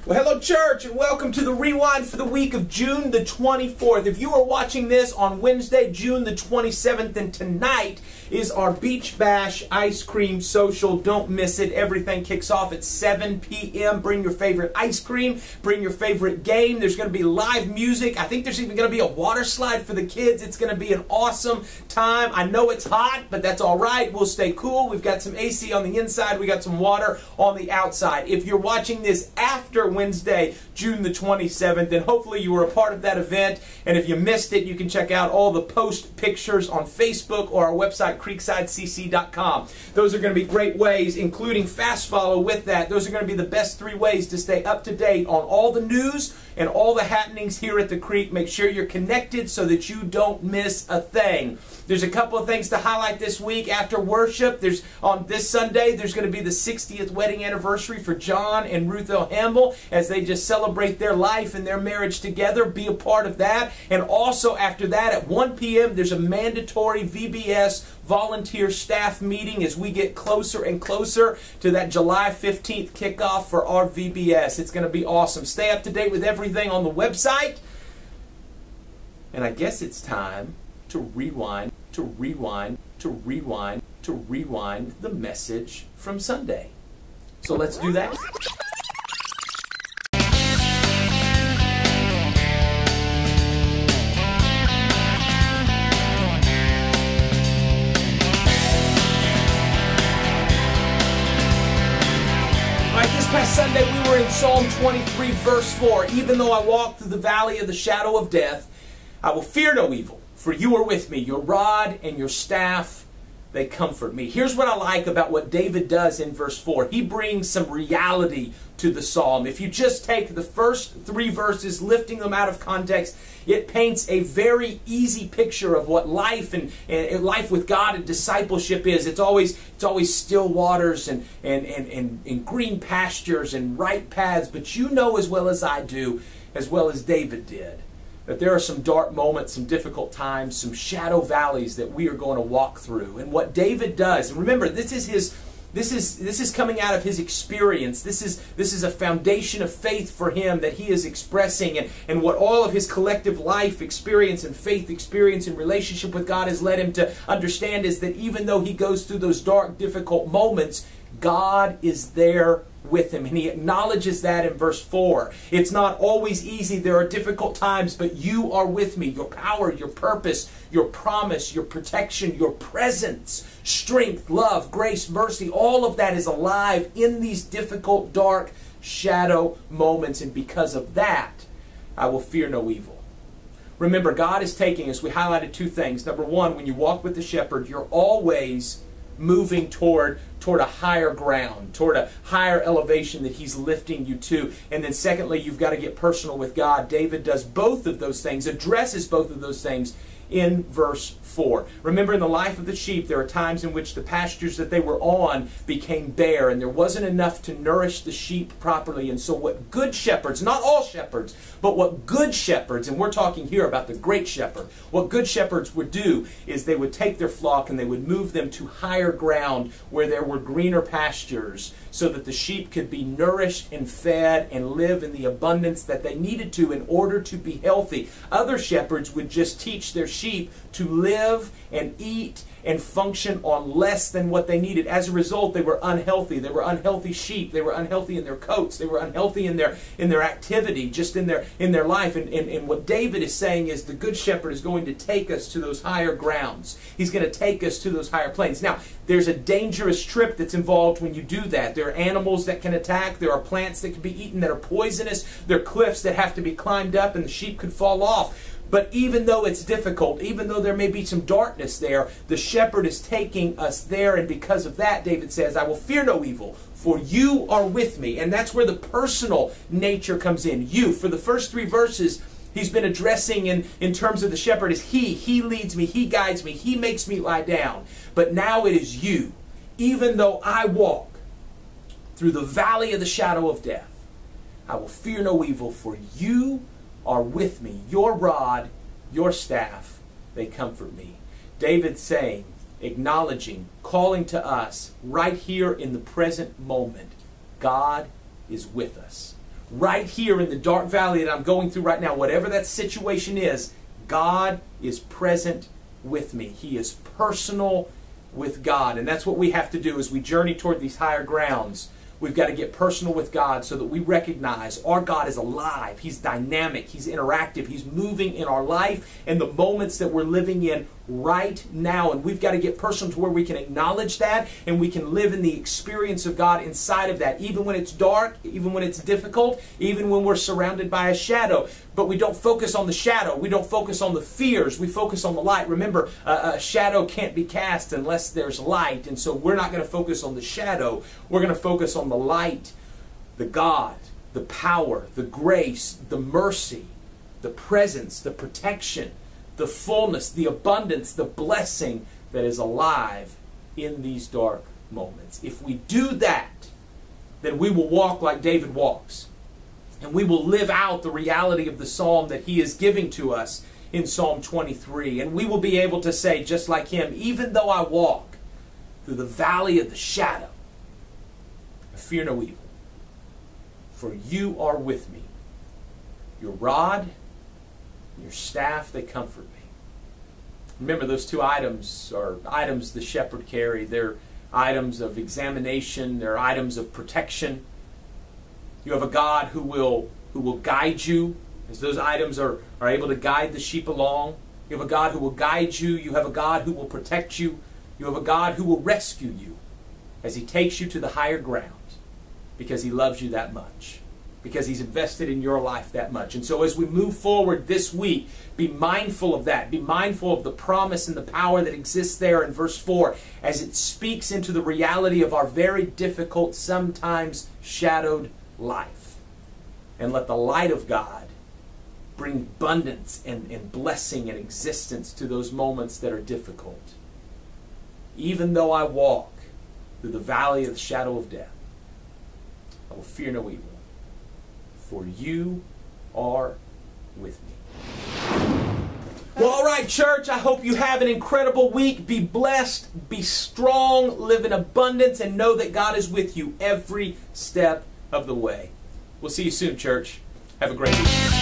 Well, hello church, and welcome to the Rewind for the week of June the 24th. If you are watching this on Wednesday, June the 27th, and tonight is our Beach Bash Ice Cream Social. Don't miss it. Everything kicks off at 7 p.m. Bring your favorite ice cream. Bring your favorite game. There's going to be live music. I think there's even going to be a water slide for the kids. It's going to be an awesome time. I know it's hot, but that's all right. We'll stay cool. We've got some AC on the inside. We got some water on the outside. If you're watching this after Wednesday, June the 27th, then hopefully you were a part of that event. And if you missed it, you can check out all the post pictures on Facebook or our website, creeksidecc.com. Those are going to be great ways, including Fast Follow with that. Those are going to be the best 3 ways to stay up to date on all the news and all the happenings here at the Creek. Make sure you're connected so that you don't miss a thing. There's a couple of things to highlight this week. After worship, on this Sunday, there's going to be the 60th wedding anniversary for John and Ruth L. Hamble as they just celebrate their life and their marriage together. Be a part of that. And also after that, at 1 p.m., there's a mandatory VBS volunteer staff meeting as we get closer and closer to that July 15th kickoff for our VBS. It's going to be awesome. Stay up to date with everything on the website. And I guess it's time to rewind the message from Sunday. So let's do that. This past Sunday we were in Psalm 23 verse 4. Even though I walk through the valley of the shadow of death, I will fear no evil, for you are with me. Your rod and your staff, they comfort me. Here's what I like about what David does in verse 4. He brings some reality to the psalm. If you just take the first 3 verses, lifting them out of context, it paints a very easy picture of what life and life with God and discipleship is. It's always still waters and green pastures and right paths. But you know as well as I do, as well as David did, that there are some dark moments, some difficult times, some shadow valleys that we are going to walk through. And what David does, and remember, this is coming out of his experience. This is a foundation of faith for him that he is expressing, and what all of his collective life experience and faith experience and relationship with God has led him to understand is that even though he goes through those dark, difficult moments, God is there with him, and he acknowledges that in verse 4. It's not always easy. There are difficult times, but you are with me. Your power, your purpose, your promise, your protection, your presence, strength, love, grace, mercy, all of that is alive in these difficult, dark, shadow moments, and because of that, I will fear no evil. Remember, God is taking us, we highlighted 2 things. Number 1, when you walk with the shepherd, you're always moving toward a higher ground, toward a higher elevation that he's lifting you to. And then secondly, you've got to get personal with God. David does both of those things, addresses both of those things in verse 4. Remember, in the life of the sheep, there are times in which the pastures that they were on became bare, and there wasn't enough to nourish the sheep properly. And so what good shepherds, not all shepherds, but what good shepherds, and we're talking here about the great shepherd, what good shepherds would do is they would take their flock and they would move them to higher ground where there were greener pastures so that the sheep could be nourished and fed and live in the abundance that they needed to in order to be healthy. Other shepherds would just teach their sheep to live and eat and function on less than what they needed. As a result, they were unhealthy. They were unhealthy sheep. They were unhealthy in their coats. They were unhealthy in their activity, just in their life. And what David is saying is the good shepherd is going to take us to those higher grounds. He's going to take us to those higher planes. Now, there's a dangerous trip that's involved when you do that. There are animals that can attack. There are plants that can be eaten that are poisonous. There are cliffs that have to be climbed up and the sheep could fall off. But even though it's difficult, even though there may be some darkness there, the shepherd is taking us there. And because of that, David says, I will fear no evil, for you are with me. And that's where the personal nature comes in. You, for the first 3 verses, he's been addressing in terms of the shepherd as he. He leads me, he guides me, he makes me lie down. But now it is you. Even though I walk through the valley of the shadow of death, I will fear no evil, for you are with me. Your rod, your staff, they comfort me. David saying, acknowledging, calling to us right here in the present moment, God is with us. right here in the dark valley that I'm going through right now, whatever that situation is, God is present with me. He is personal with God. And that's what we have to do as we journey toward these higher grounds. We've got to get personal with God so that we recognize our God is alive. He's dynamic. He's interactive. He's moving in our life and the moments that we're living in right now. And we've got to get personal to where we can acknowledge that and we can live in the experience of God inside of that, even when it's dark, even when it's difficult, even when we're surrounded by a shadow. But we don't focus on the shadow. We don't focus on the fears. We focus on the light. Remember, a shadow can't be cast unless there's light. And so we're not going to focus on the shadow. We're going to focus on the light, the God, the power, the grace, the mercy, the presence, the protection, the fullness, the abundance, the blessing that is alive in these dark moments. If we do that, then we will walk like David walks. And we will live out the reality of the psalm that he is giving to us in Psalm 23. And we will be able to say, just like him, even though I walk through the valley of the shadow, I fear no evil. For you are with me. Your rod, your staff, they comfort me. Remember, those two items are items the shepherd carried. They're items of examination. They're items of protection. You have a God who will guide you, as those items are able to guide the sheep along. You have a God who will guide you. You have a God who will protect you. You have a God who will rescue you as he takes you to the higher ground because he loves you that much, because he's invested in your life that much. And so as we move forward this week, be mindful of that. Be mindful of the promise and the power that exists there in verse 4 as it speaks into the reality of our very difficult, sometimes shadowed life. And let the light of God bring abundance and blessing and existence to those moments that are difficult. Even though I walk through the valley of the shadow of death, I will fear no evil, for you are with me. Well, all right, church, I hope you have an incredible week. Be blessed, be strong, live in abundance, and know that God is with you every step of the way. We'll see you soon, church. Have a great week.